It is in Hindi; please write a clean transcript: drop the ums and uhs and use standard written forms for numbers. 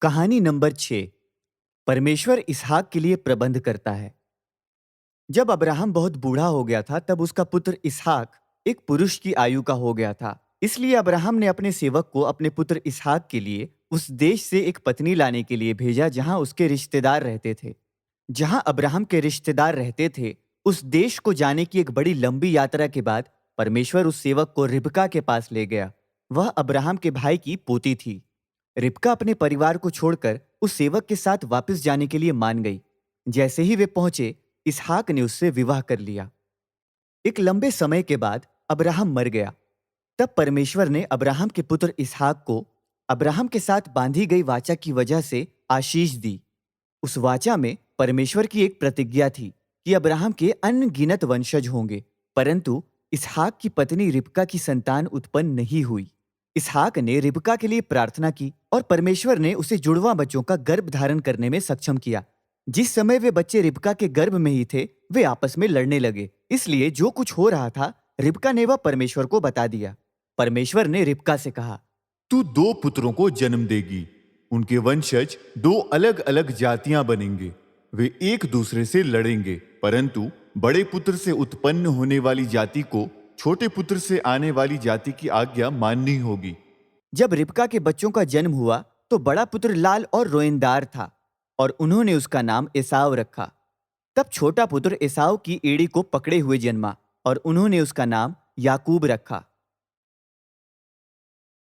कहानी नंबर 6। परमेश्वर इसहाक के लिए प्रबंध करता है। जब अब्राहम बहुत बूढ़ा हो गया था तब उसका पुत्र इसहाक एक पुरुष की आयु का हो गया था। इसलिए अब्राहम ने अपने सेवक को अपने पुत्र इसहाक के लिए उस देश से एक पत्नी लाने के लिए भेजा जहां उसके रिश्तेदार रहते थे। जहां अब्राहम के रिश्तेदार रहते थे, उस देश को जाने की एक बड़ी लंबी यात्रा के बाद परमेश्वर उस सेवक को रिबका के पास ले गया। वह अब्राहम के भाई की पोती थी। रिबका अपने परिवार को छोड़कर उस सेवक के साथ वापस जाने के लिए मान गई। जैसे ही वे पहुंचे, इसहाक ने उससे विवाह कर लिया। एक लंबे समय के बाद अब्राहम मर गया। तब परमेश्वर ने अब्राहम के पुत्र इसहाक को अब्राहम के साथ बांधी गई वाचा की वजह से आशीष दी। उस वाचा में परमेश्वर की एक प्रतिज्ञा थी कि अब्राहम के अनगिनत वंशज होंगे, परंतु इसहाक की पत्नी रिबका की संतान उत्पन्न नहीं हुई। इसहाक ने रिबका के लिए प्रार्थना की और परमेश्वर ने उसे जुड़वा बच्चों का गर्भ धारण करने में सक्षम किया। जिस समय वे बच्चे रिबका के गर्भ में ही थे, वे आपस में लड़ने लगे। इसलिए जो कुछ हो रहा था, रिबका ने वह परमेश्वर को बता दिया। परमेश्वर ने रिबका से कहा, तू दो पुत्रों को जन्म देगी। उनके वंशज दो अलग अलग जातियां बनेंगे। वे एक दूसरे से लड़ेंगे, परंतु बड़े पुत्र से उत्पन्न होने वाली जाति को छोटे पुत्र से आने वाली जाति की आज्ञा माननी होगी। जब रिबका के बच्चों का जन्म हुआ तो बड़ा पुत्र लाल और रोएंदार था और उन्होंने उसका नाम एसाव रखा। तब छोटा पुत्र एसाव की एड़ी को पकड़े हुए जन्मा और उन्होंने उसका नाम याकूब रखा।